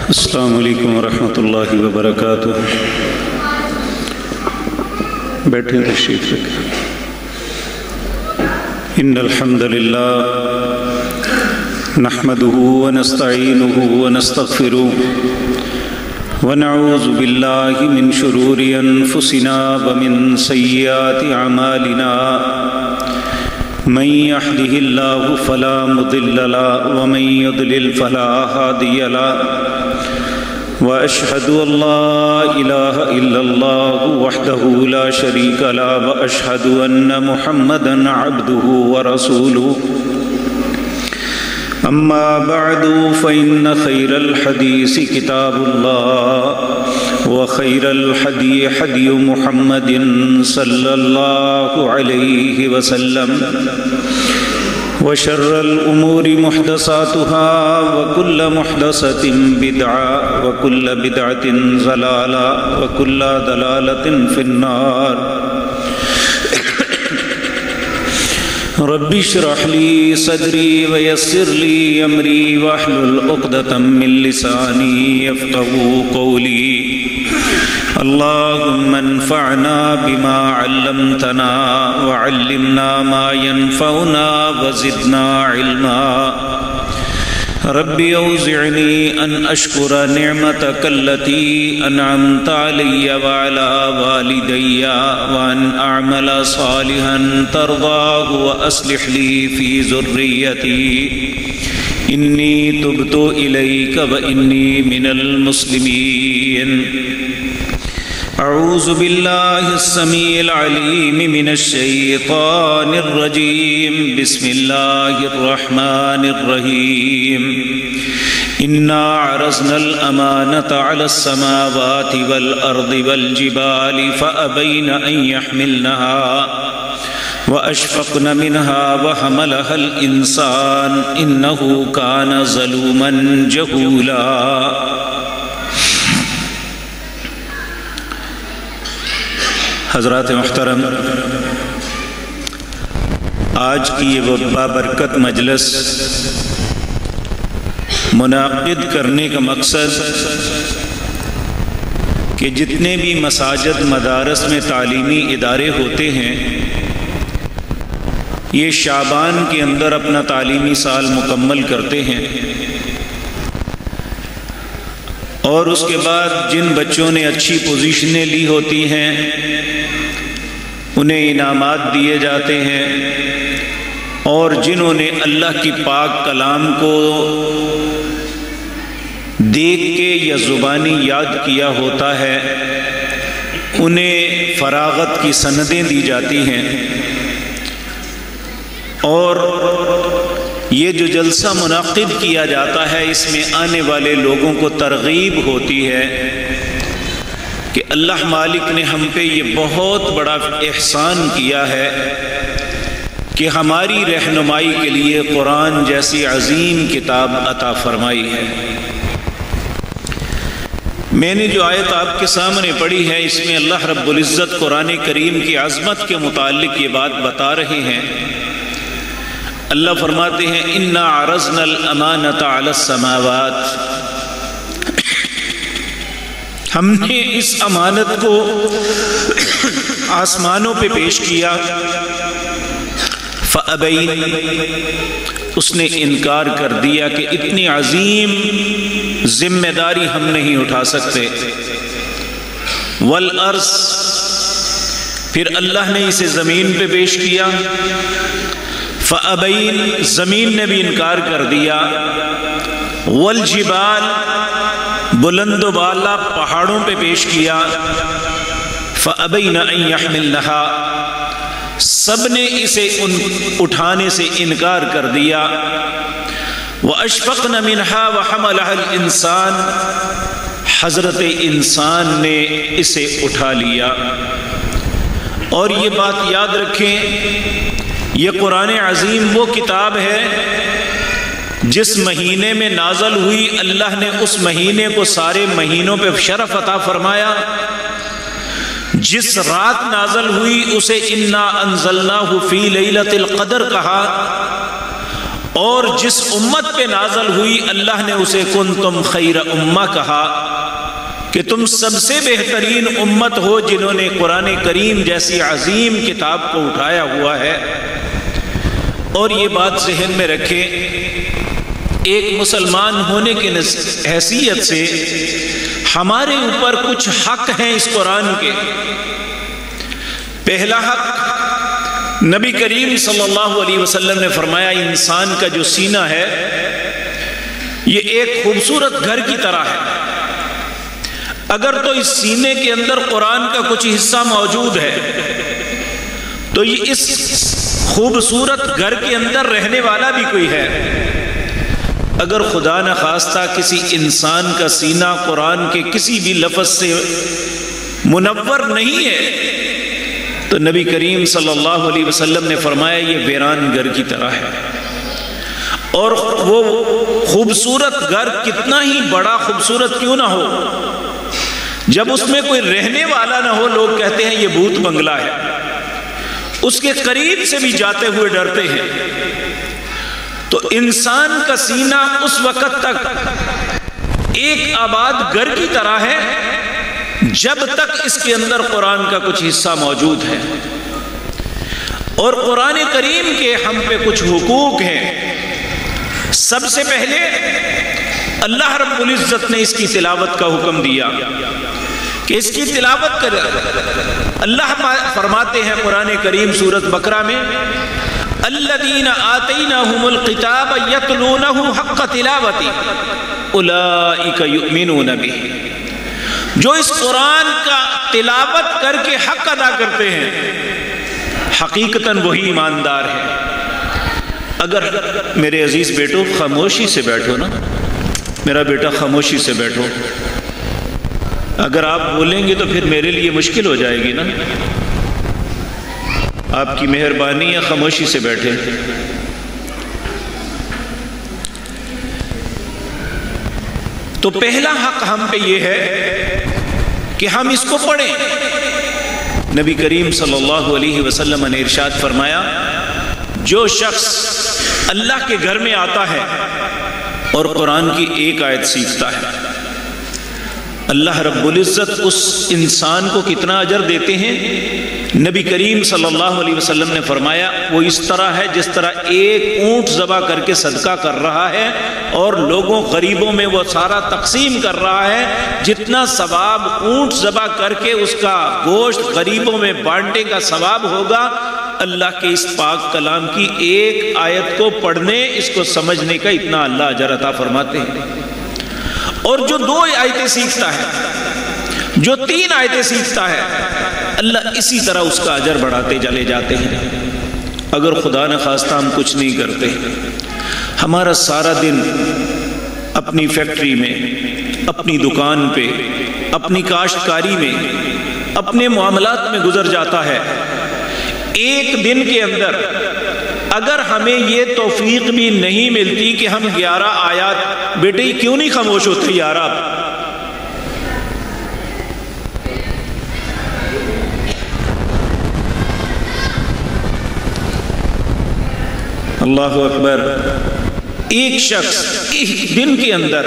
السلام علیکم ورحمۃ اللہ وبرکاتہ۔ بیٹھیں، تشریف رکھیں۔ ان الحمد للہ نحمده ونستعینه ونستغفره ونعوذ باللہ من شرور انفسنا ومن سیئات اعمالنا، من يهده الله فلا مضل له ومن يضلل فلا هادي له، وأشهد أن لا إله إلا الله وحده لا شريك له، وأشهد أن محمدًا عبده ورسوله، أما بعد فإن خير الحديث كتاب الله، وخير الهدي هدي محمد صلى الله عليه وسلم، وشر الأمور محدثاتها، وكل محدثة بدعة، وكل بدعة ضلالة، وكل ضلالة في النار۔ رب اشرح لي صدري ويسر لي أمري واحلل عقدة من لساني يفقهوا قولي۔ اللهم انفعنا بما علمتنا وعلمنا ما ينفعنا وزدنا علما۔ رب اوزعني ان اشكر نعمتك التي انعمت علي وعلى والدي، وان اعمل صالحا ترضاه واصلح لي في ذريتي، انی تبت الیک وانی من المسلمین۔ اعوذ باللہ السمیع العلیم من الشیطان الرجیم، بسم اللہ الرحمن الرحیم۔ انا عرضنا الامانة على السماوات والارض والجبال فابین ان يحملنها وَأَشْفَقْنَ مِنْهَا وَحَمَلَهَا الْإِنسَانُ إِنَّهُ كَانَ ظَلُومًا جَهُولًا۔ حضرات محترم، آج کی یہ بابرکت مجلس منعقد کرنے کا مقصد کہ جتنے بھی مساجد مدارس میں تعلیمی ادارے ہوتے ہیں، یہ شعبان کے اندر اپنا تعلیمی سال مکمل کرتے ہیں، اور اس کے بعد جن بچوں نے اچھی پوزیشنیں لی ہوتی ہیں انہیں انعامات دیے جاتے ہیں، اور جنہوں نے اللہ کی پاک کلام کو دیکھ کے یا زبانی یاد کیا ہوتا ہے انہیں فراغت کی سندیں دی جاتی ہیں۔ اور یہ جو جلسہ منعقد کیا جاتا ہے اس میں آنے والے لوگوں کو ترغیب ہوتی ہے کہ اللہ مالک نے ہم پہ یہ بہت بڑا احسان کیا ہے کہ ہماری رہنمائی کے لیے قرآن جیسی عظیم کتاب عطا فرمائی ہے۔ میں نے جو آیت آپ کے سامنے پڑھی ہے اس میں اللہ رب العزت قرآن کریم کی عظمت کے متعلق یہ بات بتا رہے ہیں۔ اللہ فرماتے ہیں اِنَّا عَرَضْنَا الْأَمَانَةَ عَلَى السَّمَاوَاتِ، ہم نے اس امانت کو آسمانوں پہ پیش کیا، فَأَبَيْنَ، اس نے انکار کر دیا کہ اتنی عظیم ذمہ داری ہم نہیں اٹھا سکتے، وَالْأَرْضِ، پھر اللہ نے اسے زمین پہ پیش کیا، فَأَبَيْنَ، زمین نے بھی انکار کر دیا، وَالْجِبَالِ، بلند و بالا پہاڑوں پہ پیش کیا، فَأَبَيْنَ أَن يَحْمِلْنَهَا، سب نے اسے اٹھانے سے انکار کر دیا، وَأَشْفَقْنَ مِنْهَا وَحَمَلَهَا الْإِنسَانُ، حضرت انسان نے اسے اٹھا لیا۔ اور یہ بات یاد رکھیں، یہ قرآن عظیم وہ کتاب ہے جس مہینے میں نازل ہوئی، اللہ نے اس مہینے کو سارے مہینوں پہ شرف عطا فرمایا۔ جس رات نازل ہوئی اسے اِنَّا أَنزَلْنَاهُ فِي لَيْلَةِ الْقَدْرِ کہا، اور جس امت پہ نازل ہوئی اللہ نے اسے کنتم خیر امہ کہا کہ تم سب سے بہترین امت ہو جنہوں نے قرآن کریم جیسی عظیم کتاب کو اٹھایا ہوا ہے۔ اور یہ بات ذہن میں رکھیں، ایک مسلمان ہونے کی حیثیت سے ہمارے اوپر کچھ حق ہیں اس قرآن کے۔ پہلا حق، نبی کریم صلی اللہ علیہ وسلم نے فرمایا انسان کا جو سینہ ہے یہ ایک خوبصورت گھر کی طرح ہے، اگر تو اس سینے کے اندر قرآن کا کچھ حصہ موجود ہے تو یہ اس خوبصورت گھر کے اندر رہنے والا بھی کوئی ہے۔ اگر خدا نخواستہ کسی انسان کا سینہ قرآن کے کسی بھی لفظ سے منور نہیں ہے تو نبی کریم صلی اللہ علیہ وسلم نے فرمایا یہ ویران گھر کی طرح ہے۔ اور وہ خوبصورت گھر کتنا ہی بڑا خوبصورت کیوں نہ ہو، جب اس میں کوئی رہنے والا نہ ہو لوگ کہتے ہیں یہ بھوت بنگلہ ہے، اس کے قریب سے بھی جاتے ہوئے ڈرتے ہیں۔ تو انسان کا سینہ اس وقت تک ایک آباد گھر کی طرح ہے جب تک اس کے اندر قرآن کا کچھ حصہ موجود ہے۔ اور قرآن کریم کے ہم پہ کچھ حقوق ہیں۔ سب سے پہلے اللہ رب العزت نے اس کی تلاوت کا حکم دیا کہ اس کی تلاوت کرے۔ اللہ فرماتے ہیں قرآن کریم سورۃ بقرہ میں الذین آتیناہم الکتاب یتلونہ حق تلاوتہ اولئک یؤمنون بہ، جو اس قرآن کا تلاوت کر کے حق ادا کرتے ہیں حقیقتاً وہی ایماندار ہے۔ اگر میرے عزیز بیٹو خاموشی سے بیٹھو نا، میرا بیٹا خاموشی سے بیٹھو، اگر آپ بولیں گے تو پھر میرے لیے مشکل ہو جائے گی نا۔ آپ کی مہربانی ہے خاموشی سے بیٹھے۔ تو پہلا حق ہم پہ یہ ہے کہ ہم اس کو پڑھیں۔ نبی کریم صلی اللہ علیہ وسلم نے ارشاد فرمایا جو شخص اللہ کے گھر میں آتا ہے اور قرآن کی ایک آیت سیکھتا ہے، اللہ رب العزت اس انسان کو کتنا اجر دیتے ہیں؟ نبی کریم صلی اللہ علیہ وسلم نے فرمایا وہ اس طرح ہے جس طرح ایک اونٹ ذبح کر کے صدقہ کر رہا ہے اور لوگوں غریبوں میں وہ سارا تقسیم کر رہا ہے، جتنا ثواب اونٹ ذبح کر کے اس کا گوشت غریبوں میں بانٹنے کا ثواب ہوگا، اللہ کے اس پاک کلام کی ایک آیت کو پڑھنے، اس کو سمجھنے کا اتنا اللہ اجر عطا فرماتے ہیں۔ اور جو 2 آیتیں سیکھتا ہے، جو 3 آیتیں سیکھتا ہے، اللہ اسی طرح اس کا اجر بڑھاتے چلے جاتے ہیں۔ اگر خدا نخواستہ ہم کچھ نہیں کرتے، ہمارا سارا دن اپنی فیکٹری میں، اپنی دکان پہ، اپنی کاشتکاری میں، اپنے معاملات میں گزر جاتا ہے، ایک دن کے اندر اگر ہمیں یہ توفیق بھی نہیں ملتی کہ ہم 11 آیات، بیٹے کیوں نہیں خاموش ہوتے یار آپ؟ اللہ اکبر۔ ایک شخص ایک دن کے اندر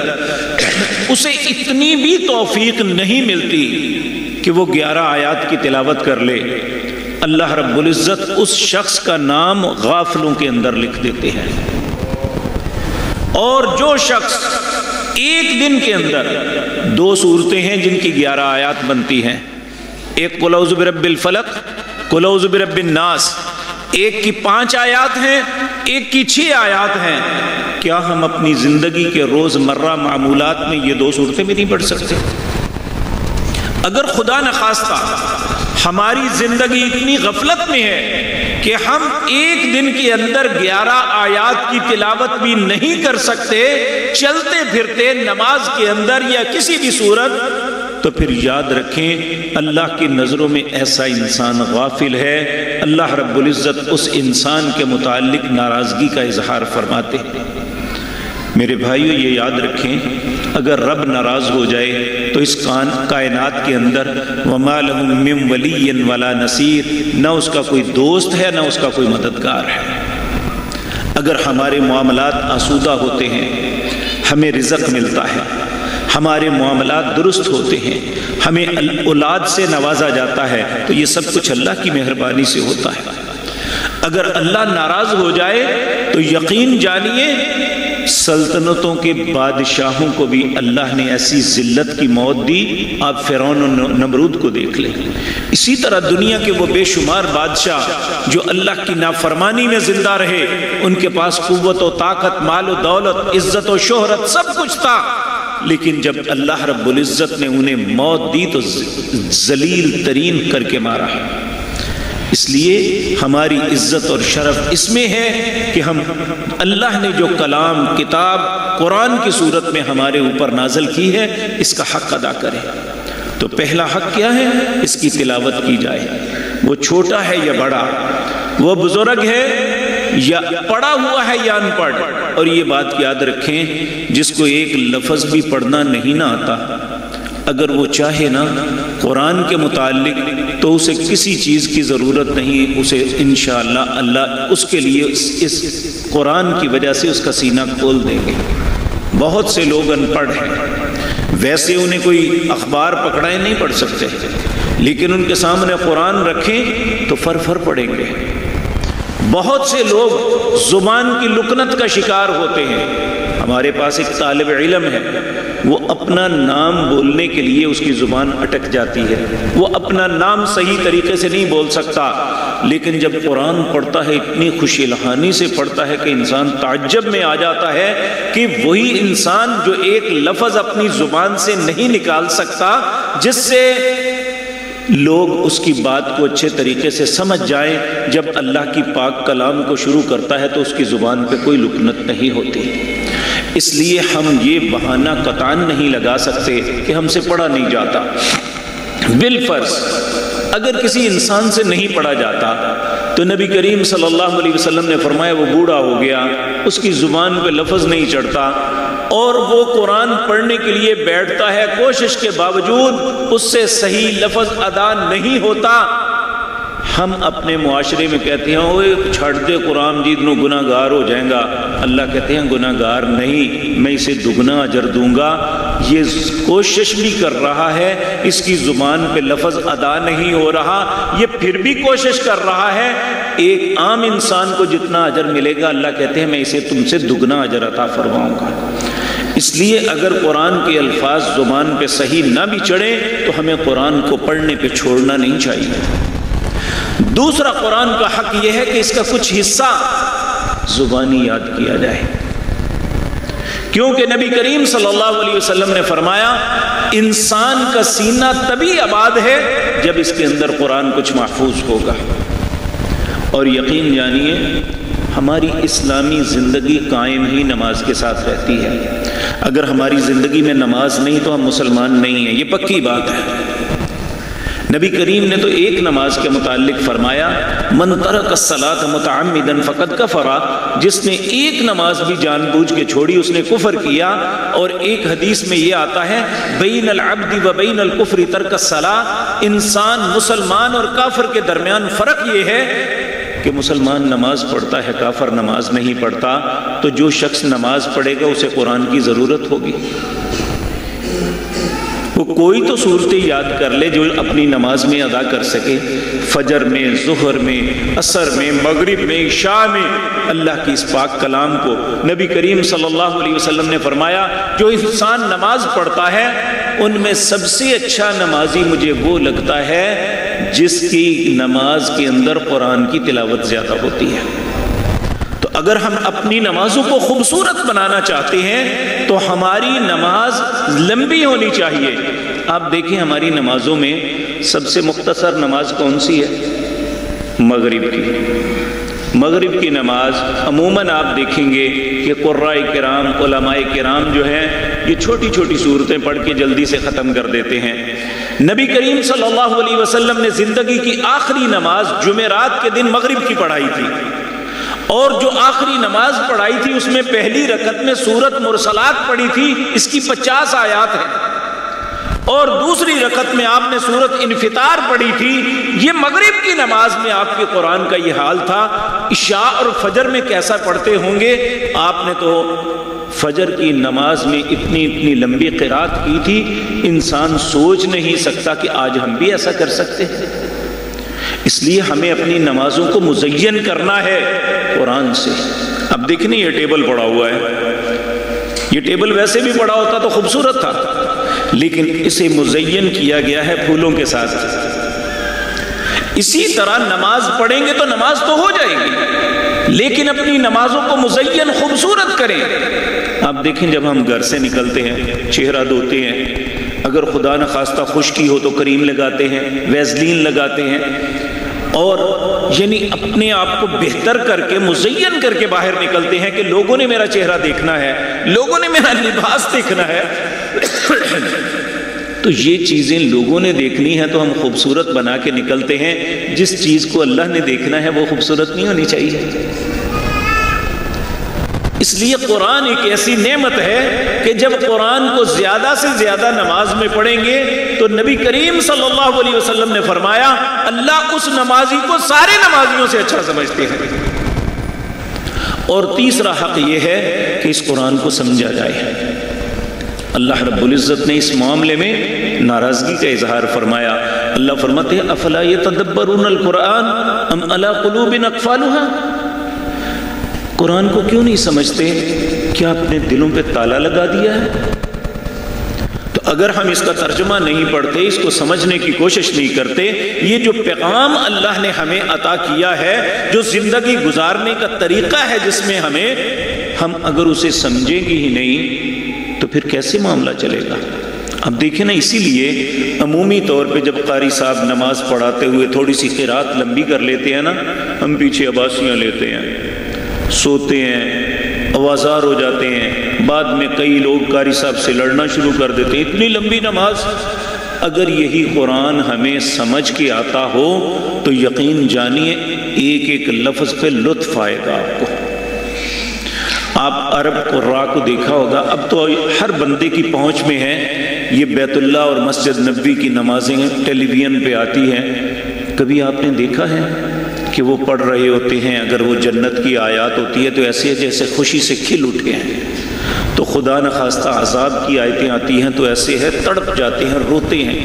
اسے اتنی بھی توفیق نہیں ملتی کہ وہ 11 آیات کی تلاوت کر لے، اللہ رب العزت اس شخص کا نام غافلوں کے اندر لکھ دیتے ہیں۔ اور جو شخص ایک دن کے اندر 2 سورتیں ہیں جن کی 11 آیات بنتی ہیں، ایک قل اعوذ برب الفلق، قل اعوذ برب الناس، ایک کی 5 آیات ہیں، ایک کی 6 آیات ہیں، کیا ہم اپنی زندگی کے روزمرہ معمولات میں یہ 2 سورتیں بھی نہیں پڑھ سکتے؟ اگر خدا نخواستہ ہماری زندگی اتنی غفلت میں ہے کہ ہم ایک دن کے اندر 11 آیات کی تلاوت بھی نہیں کر سکتے، چلتے پھرتے نماز کے اندر یا کسی بھی صورت، تو پھر یاد رکھیں اللہ کی نظروں میں ایسا انسان غافل ہے، اللہ رب العزت اس انسان کے متعلق ناراضگی کا اظہار فرماتے ہیں۔ میرے بھائیو یہ یاد رکھیں اگر رب ناراض ہو جائے تو اس کائنات کے اندر وَمَا لَهُم مِّن وَلِيٍّ وَلَا نَصِيرٍ، نہ اس کا کوئی دوست ہے نہ اس کا کوئی مددگار ہے۔ اگر ہمارے معاملات آسودہ ہوتے ہیں، ہمیں رزق ملتا ہے، ہمارے معاملات درست ہوتے ہیں، ہمیں اولاد سے نوازا جاتا ہے، تو یہ سب کچھ اللہ کی مہربانی سے ہوتا ہے۔ اگر اللہ ناراض ہو جائے تو یقین جانیے سلطنتوں کے بادشاہوں کو بھی اللہ نے ایسی ذلت کی موت دی۔ آپ فرعون و نمرود کو دیکھ لیں۔ اسی طرح دنیا کے وہ بے شمار بادشاہ جو اللہ کی نافرمانی میں زندہ رہے، ان کے پاس قوت و طاقت، مال و دولت، عزت و شہرت سب کچھ تھا، لیکن جب اللہ رب العزت نے انہیں موت دی تو ذلیل ترین کر کے مارا۔ اس لیے ہماری عزت اور شرف اس میں ہے کہ ہم اللہ نے جو کلام، کتاب، قرآن کی صورت میں ہمارے اوپر نازل کی ہے، اس کا حق ادا کریں۔ تو پہلا حق کیا ہے؟ اس کی تلاوت کی جائے، وہ چھوٹا ہے یا بڑا، وہ بزرگ ہے یا پڑھا ہوا ہے یا ان پڑھ۔ اور یہ بات یاد رکھیں، جس کو ایک لفظ بھی پڑھنا نہیں نہ آتا، اگر وہ چاہے نا قرآن کے متعلق تو اسے کسی چیز کی ضرورت نہیں، اسے انشاءاللہ اللہ اس کے لیے اس قرآن کی وجہ سے اس کا سینہ کھول دیں گے۔ بہت سے لوگ ان پڑھ ہیں، ویسے انہیں کوئی اخبار پکڑائے نہیں پڑھ سکتے، لیکن ان کے سامنے قرآن رکھیں تو فر پڑھیں گے۔ بہت سے لوگ زبان کی لکنت کا شکار ہوتے ہیں۔ ہمارے پاس ایک طالب علم ہے، وہ اپنا نام بولنے کے لیے اس کی زبان اٹک جاتی ہے، وہ اپنا نام صحیح طریقے سے نہیں بول سکتا، لیکن جب قرآن پڑھتا ہے اتنی خوشی الحانی سے پڑھتا ہے کہ انسان تعجب میں آ جاتا ہے کہ وہی انسان جو ایک لفظ اپنی زبان سے نہیں نکال سکتا، جس سے لوگ اس کی بات کو اچھے طریقے سے سمجھ جائیں، جب اللہ کی پاک کلام کو شروع کرتا ہے تو اس کی زبان پہ کوئی لکنت نہیں ہوتی۔ اس لیے ہم یہ بہانہ قطعاً نہیں لگا سکتے کہ ہم سے پڑھا نہیں جاتا۔ بالفرض اگر کسی انسان سے نہیں پڑھا جاتا تو نبی کریم صلی اللہ علیہ وسلم نے فرمایا وہ بوڑھا ہو گیا، اس کی زبان پہ لفظ نہیں چڑھتا، اور وہ قرآن پڑھنے کے لیے بیٹھتا ہے، کوشش کے باوجود اس سے صحیح لفظ ادا نہیں ہوتا۔ ہم اپنے معاشرے میں کہتے ہیں اوے چھڑ دے قرآن جی اتنو گناہ گار ہو جائیں گا، اللہ کہتے ہیں گناہ گار نہیں، میں اسے دگنا اجر دوں گا۔ یہ کوشش بھی کر رہا ہے، اس کی زبان پہ لفظ ادا نہیں ہو رہا، یہ پھر بھی کوشش کر رہا ہے، ایک عام انسان کو جتنا اجر ملے گا اللہ کہتے ہیں میں اسے تم سے دگنا اجر عطا فرماؤں گا۔ اس لیے اگر قرآن کے الفاظ زبان پہ صحیح نہ بھی چڑھیں تو ہمیں قرآن کو پڑھنے پہ چھوڑنا نہیں چاہیے۔ دوسرا قرآن کا حق یہ ہے کہ اس کا کچھ حصہ زبانی یاد کیا جائے، کیونکہ نبی کریم صلی اللہ علیہ وسلم نے فرمایا انسان کا سینہ تبھی آباد ہے جب اس کے اندر قرآن کچھ محفوظ ہوگا۔ اور یقین جانیے ہماری اسلامی زندگی قائم ہی نماز کے ساتھ رہتی ہے۔ اگر ہماری زندگی میں نماز نہیں تو ہم مسلمان نہیں ہیں، یہ پکی بات ہے۔ نبی کریم نے تو ایک نماز کے متعلق فرمایا من ترک الصلاۃ متعمدا فقد کفر، جس نے ایک نماز بھی جان بوجھ کے چھوڑی اس نے کفر کیا۔ اور ایک حدیث میں یہ آتا ہے بین العبد و بین الکفر ترک الصلاۃ، انسان مسلمان اور کافر کے درمیان فرق یہ ہے کہ مسلمان نماز پڑھتا ہے، کافر نماز نہیں پڑھتا۔ تو جو شخص نماز پڑھے گا اسے قرآن کی ضرورت ہوگی، وہ کوئی تو صورتیں یاد کر لے جو اپنی نماز میں ادا کر سکے، فجر میں، ظہر میں، عصر میں، مغرب میں، عشاء میں اللہ کی اس پاک کلام کو۔ نبی کریم صلی اللہ علیہ وسلم نے فرمایا جو انسان نماز پڑھتا ہے ان میں سب سے اچھا نمازی مجھے وہ لگتا ہے جس کی نماز کے اندر قرآن کی تلاوت زیادہ ہوتی ہے۔ تو اگر ہم اپنی نمازوں کو خوبصورت بنانا چاہتے ہیں تو ہماری نماز لمبی ہونی چاہیے۔ آپ دیکھیں ہماری نمازوں میں سب سے مختصر نماز کون سی ہے؟ مغرب کی۔ مغرب کی نماز عموماً آپ دیکھیں گے کہ قراء کرام، علماء کرام جو ہیں یہ چھوٹی چھوٹی صورتیں پڑھ کے جلدی سے ختم کر دیتے ہیں۔ نبی کریم صلی اللہ علیہ وسلم نے زندگی کی آخری نماز جمعرات کے دن مغرب کی پڑھائی تھی، اور جو آخری نماز پڑھائی تھی اس میں پہلی رکعت میں سورت مرسلات پڑھی تھی، اس کی 50 آیات ہیں۔ اور دوسری رکعت میں آپ نے سورۃ انفطار پڑھی تھی. یہ مغرب کی نماز میں آپ کے قرآن کا یہ حال تھا. عشاء اور فجر میں کیسا پڑھتے ہوں گے؟ آپ نے تو فجر کی نماز میں اتنی لمبی قرات کی تھی، انسان سوچ نہیں سکتا کہ آج ہم بھی ایسا کر سکتے ہیں. اس لیے ہمیں اپنی نمازوں کو مزین کرنا ہے قرآن سے. اب دیکھیں یہ ٹیبل پڑا ہوا ہے، یہ ٹیبل ویسے بھی پڑا ہوتا تو خوبصورت تھا، لیکن اسے مزین کیا گیا ہے پھولوں کے ساتھ. اسی طرح نماز پڑھیں گے تو نماز تو ہو جائے گی، لیکن اپنی نمازوں کو مزین خوبصورت کریں. آپ دیکھیں جب ہم گھر سے نکلتے ہیں، چہرہ دھوتے ہیں، اگر خدا نہ خواستہ خشکی ہو تو کریم لگاتے ہیں، ویزلین لگاتے ہیں، اور یعنی اپنے آپ کو بہتر کر کے مزین کر کے باہر نکلتے ہیں کہ لوگوں نے میرا چہرہ دیکھنا ہے، لوگوں نے میرا لباس دیکھنا ہے. تو یہ چیزیں لوگوں نے دیکھنی ہے تو ہم خوبصورت بنا کے نکلتے ہیں. جس چیز کو اللہ نے دیکھنا ہے وہ خوبصورت نہیں ہونی چاہیے. اس لیے قرآن ایک ایسی نعمت ہے کہ جب قرآن کو زیادہ سے زیادہ نماز میں پڑھیں گے تو نبی کریم صلی اللہ علیہ وسلم نے فرمایا اللہ اس نمازی کو سارے نمازیوں سے اچھا سمجھتے ہیں. اور تیسرا حق یہ ہے کہ اس قرآن کو سمجھا جائے. اللہ رب العزت نے اس معاملے میں ناراضگی کا اظہار فرمایا. اللہ فرماتے ہیں افلا یتدبرون القرآن ام علی قلوب اقفالها. قرآن کو کیوں نہیں سمجھتے؟ کیا اپنے دلوں پہ تالا لگا دیا ہے؟ تو اگر ہم اس کا ترجمہ نہیں پڑھتے، اس کو سمجھنے کی کوشش نہیں کرتے، یہ جو پیغام اللہ نے ہمیں عطا کیا ہے، جو زندگی گزارنے کا طریقہ ہے جس میں ہم اگر اسے سمجھیں گے ہی نہیں تو پھر کیسے معاملہ چلے گا؟ اب دیکھیں نا، اسی لیے عمومی طور پہ جب قاری صاحب نماز پڑھاتے ہوئے تھوڑی سی قرات لمبی کر لیتے ہیں نا، ہم پیچھے عباسیاں لیتے ہیں، سوتے ہیں، آوازار ہو جاتے ہیں. بعد میں کئی لوگ قاری صاحب سے لڑنا شروع کر دیتے ہیں. اتنی لمبی نماز. اگر یہی قرآن ہمیں سمجھ کے آتا ہو تو یقین جانیے ایک ایک لفظ پہ لطف آئے گا آپ کو. آپ عرب قراء کو دیکھا ہوگا، اب تو ہر بندے کی پہنچ میں ہے. یہ بیت اللہ اور مسجد نبوی کی نمازیں ٹیلی ویژن پہ آتی ہیں. کبھی آپ نے دیکھا ہے کہ وہ پڑھ رہے ہوتے ہیں، اگر وہ جنت کی آیات ہوتی ہے تو ایسے ہے جیسے خوشی سے کھل اٹھے ہیں، تو خدا نخواستہ عذاب کی آیتیں آتی ہیں تو ایسے ہے تڑپ جاتے ہیں، روتے ہیں.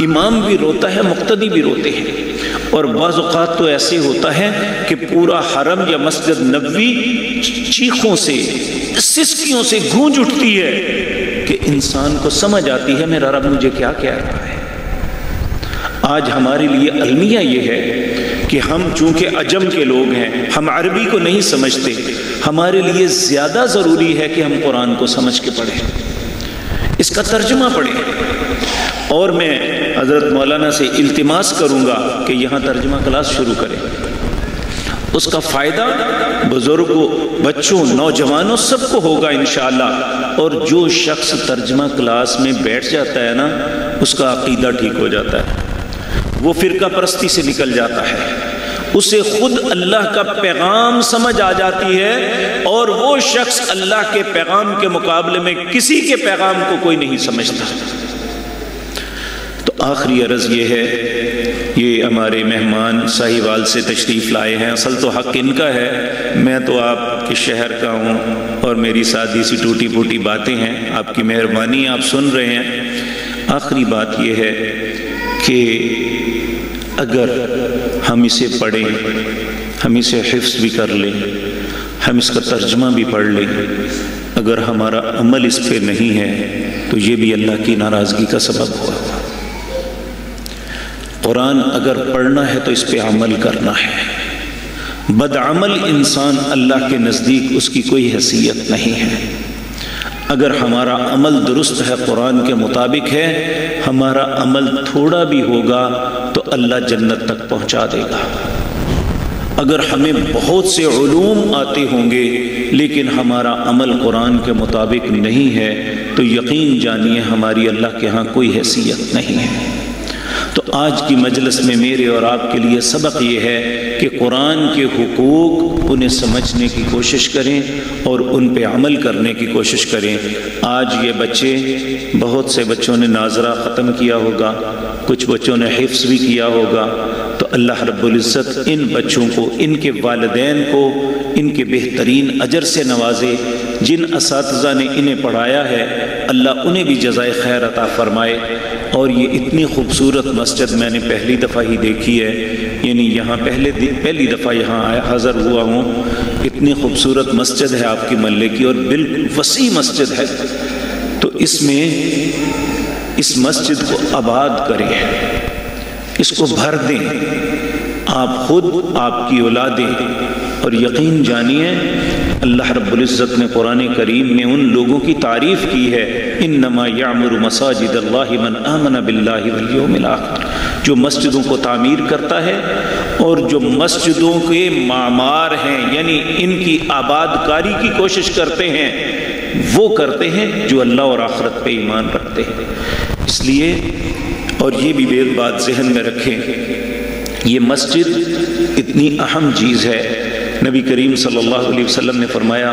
امام بھی روتا ہے، مقتدی بھی روتے ہیں. اور بعض اوقات تو ایسے ہوتا ہے کہ پورا حرم یا مسجد نبوی چیخوں سے، سسکیوں سے گونج اٹھتی ہے کہ انسان کو سمجھ آتی ہے میرا رب مجھے کیا کہہ رہا ہے. آج ہمارے لیے المیہ یہ ہے کہ ہم چونکہ عجم کے لوگ ہیں، ہم عربی کو نہیں سمجھتے. ہمارے لیے زیادہ ضروری ہے کہ ہم قرآن کو سمجھ کے پڑھیں، اس کا ترجمہ پڑھیں. اور میں حضرت مولانا سے التماس کروں گا کہ یہاں ترجمہ کلاس شروع کریں. اس کا فائدہ بزرگوں، بچوں، نوجوانوں سب کو ہوگا انشاءاللہ. اور جو شخص ترجمہ کلاس میں بیٹھ جاتا ہے نا، اس کا عقیدہ ٹھیک ہو جاتا ہے، وہ فرقہ پرستی سے نکل جاتا ہے، اسے خود اللہ کا پیغام سمجھ آ جاتی ہے، اور وہ شخص اللہ کے پیغام کے مقابلے میں کسی کے پیغام کو کوئی نہیں سمجھتا. تو آخری عرض یہ ہے، یہ ہمارے مہمان ساہیوال سے تشریف لائے ہیں، اصل تو حق ان کا ہے، میں تو آپ کے شہر کا ہوں اور میری سادی سی ٹوٹی پھوٹی باتیں ہیں، آپ کی مہربانی آپ سن رہے ہیں. آخری بات یہ ہے کہ اگر ہم اسے پڑھیں، ہم اسے حفظ بھی کر لیں، ہم اس کا ترجمہ بھی پڑھ لیں، اگر ہمارا عمل اس پہ نہیں ہے تو یہ بھی اللہ کی ناراضگی کا سبب ہوا. قرآن اگر پڑھنا ہے تو اس پہ عمل کرنا ہے. بدعمل انسان اللہ کے نزدیک اس کی کوئی حیثیت نہیں ہے. اگر ہمارا عمل درست ہے، قرآن کے مطابق ہے، ہمارا عمل تھوڑا بھی ہوگا تو اللہ جنت تک پہنچا دے گا. اگر ہمیں بہت سے علوم آتے ہوں گے لیکن ہمارا عمل قرآن کے مطابق نہیں ہے تو یقین جانیے ہماری اللہ کے ہاں کوئی حیثیت نہیں ہے. تو آج کی مجلس میں میرے اور آپ کے لیے سبق یہ ہے کہ قرآن کے حقوق انہیں سمجھنے کی کوشش کریں اور ان پہ عمل کرنے کی کوشش کریں۔ آج یہ بچے، بہت سے بچوں نے ناظرہ ختم کیا ہوگا، کچھ بچوں نے حفظ بھی کیا ہوگا، تو اللہ رب العزت ان بچوں کو، ان کے والدین کو ان کے بہترین اجر سے نوازے۔ جن اساتذہ نے انہیں پڑھایا ہے اللہ انہیں بھی جزائے خیر عطا فرمائے۔ اور یہ اتنی خوبصورت مسجد میں نے پہلی دفعہ ہی دیکھی ہے، یعنی یہاں پہلی دفعہ یہاں حاضر ہوا ہوں۔ اتنی خوبصورت مسجد ہے آپ کی محلے کی، اور بالکل وسیع مسجد ہے۔ تو اس میں اس مسجد کو آباد کریں، اس کو بھر دیں، آپ خود، آپ کی اولادیں۔ اور یقین جانیے اللہ رب العزت نے قرآن کریم میں ان لوگوں کی تعریف کی ہے، انما یعمر مساجد اللہ من آمن باللہ والیوم الآخر، جو مسجدوں کو تعمیر کرتا ہے اور جو مسجدوں کے معمار ہیں، یعنی ان کی آباد کاری کی کوشش کرتے ہیں، وہ کرتے ہیں جو اللہ اور آخرت پہ ایمان رکھتے ہیں۔ اس لیے، اور یہ بھی بات ذہن میں رکھیں، یہ مسجد اتنی اہم چیز ہے۔ نبی کریم صلی اللہ علیہ وسلم نے فرمایا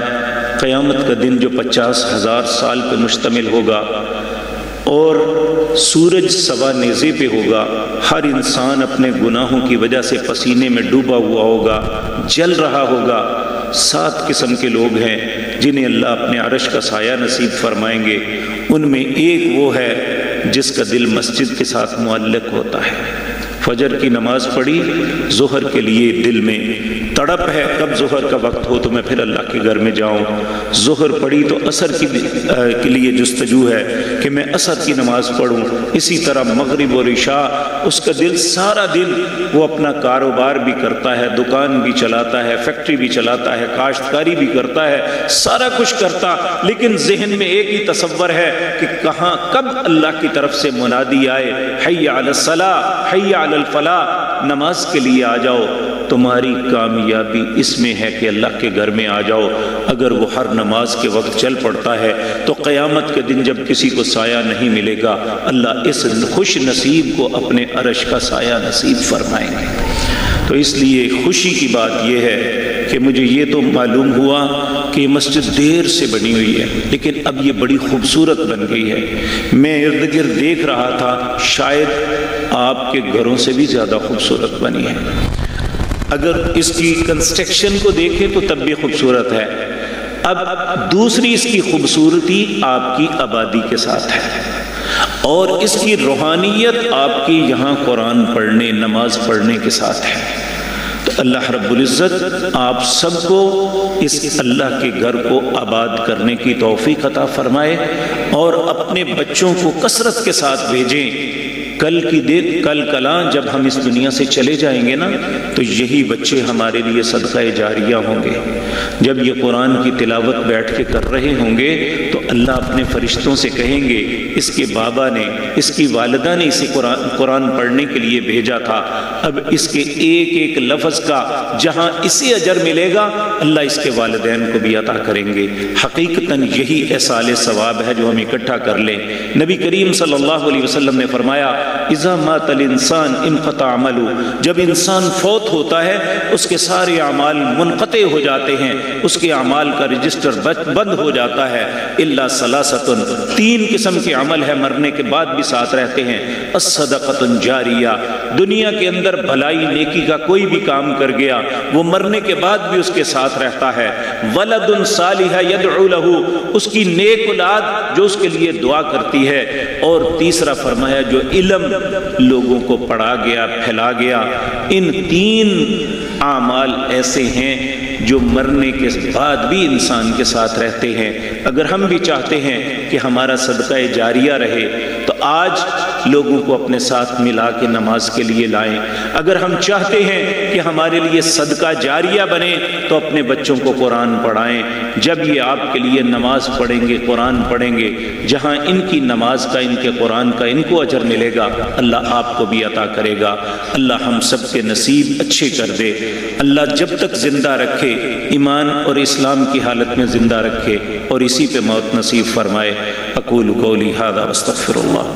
قیامت کا دن جو 50,000 سال پہ مشتمل ہوگا اور سورج سوا نیزے پہ ہوگا، ہر انسان اپنے گناہوں کی وجہ سے پسینے میں ڈوبا ہوا ہوگا، جل رہا ہوگا۔ 7 قسم کے لوگ ہیں جنہیں اللہ اپنے عرش کا سایہ نصیب فرمائیں گے۔ ان میں ایک وہ ہے جس کا دل مسجد کے ساتھ معلق ہوتا ہے۔ فجر کی نماز پڑھی، ظہر کے لیے دل میں تڑپ ہے کب ظہر کا وقت ہو تو میں پھر اللہ کے گھر میں جاؤں۔ ظہر پڑھی تو عصر کے لیے جستجو ہے کہ میں عصر کی نماز پڑھوں۔ اسی طرح مغرب اور عشاء، اس کا دل سارا دن وہ اپنا کاروبار بھی کرتا ہے، دکان بھی چلاتا ہے، فیکٹری بھی چلاتا ہے، کاشتکاری بھی کرتا ہے، سارا کچھ کرتا، لیکن ذہن میں ایک ہی تصور ہے کہ کہاں کب اللہ کی طرف سے منادی آئے، حی علی الصلاۃ، حی علی الفلاح، نماز کے لیے آ جاؤ۔ تمہاری کامیابی اس میں ہے کہ اللہ کے گھر میں آ جاؤ۔ اگر وہ ہر نماز کے وقت چل پڑتا ہے تو قیامت کے دن جب کسی کو سایہ نہیں ملے گا، اللہ اس خوش نصیب کو اپنے عرش کا سایہ نصیب فرمائیں گے۔ تو اس لیے خوشی کی بات یہ ہے کہ مجھے یہ تو معلوم ہوا کہ مسجد دیر سے بنی ہوئی ہے، لیکن اب یہ بڑی خوبصورت بن گئی ہے۔ میں ارد گرد دیکھ رہا تھا، شاید آپ کے گھروں سے بھی زیادہ خوبصورت بنی ہے۔ اگر اس کی کنسٹرکشن کو دیکھیں تو تب بھی خوبصورت ہے۔ اب دوسری اس کی خوبصورتی آپ کی آبادی کے ساتھ ہے، اور اس کی روحانیت آپ کی یہاں قرآن پڑھنے، نماز پڑھنے کے ساتھ ہے۔ تو اللہ رب العزت آپ سب کو اس اللہ کے گھر کو آباد کرنے کی توفیق عطا فرمائے، اور اپنے بچوں کو کثرت کے ساتھ بھیجیں۔ کل کلاں جب ہم اس دنیا سے چلے جائیں گے نا، تو یہی بچے ہمارے لیے صدقہ جاریہ ہوں گے۔ جب یہ قرآن کی تلاوت بیٹھ کے کر رہے ہوں گے تو اللہ اپنے فرشتوں سے کہیں گے اس کے بابا نے، اس کی والدہ نے اسے قرآن پڑھنے کے لیے بھیجا تھا۔ اب اس کے ایک ایک لفظ کا جہاں اسے اجر ملے گا، اللہ اس کے والدین کو بھی عطا کریں گے۔ حقیقتاً یہی احصال ثواب ہے جو ہم اکٹھا کر لیں۔ نبی کریم صلی اللہ علیہ وسلم نے فرمایا اذا مات الانسان انقطع عمله، جب انسان فوت ہوتا ہے اس کے سارے اعمال منقطع ہو جاتے ہیں، اس کے اعمال کا رجسٹر بند ہو جاتا ہے۔ الا ثلاثۃ، 3 قسم کے عمل ہے مرنے کے بعد بھی ساتھ رہتے ہیں۔ الصدقۃ جاریہ، دنیا کے اندر بھلائی نیکی کا کوئی بھی کام کر گیا وہ مرنے کے بعد بھی اس کے ساتھ رہتا ہے۔ ولد صالح يدعو له، اس کی نیک اولاد جو اس کے لیے دعا کرتی ہے۔ اور تیسرا فرمایا جو علم لوگوں کو پڑھا گیا، پھیلا گیا۔ ان 3 اعمال ایسے ہیں جو مرنے کے بعد بھی انسان کے ساتھ رہتے ہیں۔ اگر ہم بھی چاہتے ہیں کہ ہمارا صدقہ جاریہ رہے تو آج لوگوں کو اپنے ساتھ ملا کے نماز کے لیے لائیں۔ اگر ہم چاہتے ہیں کہ ہمارے لیے صدقہ جاریہ بنے تو اپنے بچوں کو قرآن پڑھائیں۔ جب یہ آپ کے لیے نماز پڑھیں گے، قرآن پڑھیں گے، جہاں ان کی نماز کا، ان کے قرآن کا ان کو اجر ملے گا، اللہ آپ کو بھی عطا کرے گا۔ اللہ ہم سب کے نصیب اچھے کر دے۔ اللہ جب تک زندہ رکھے، ایمان اور اسلام کی حالت میں زندہ رکھے، اور اسی پہ موت نصیب فرمائے۔ اقول قولی ھذا واستغفر اللہ۔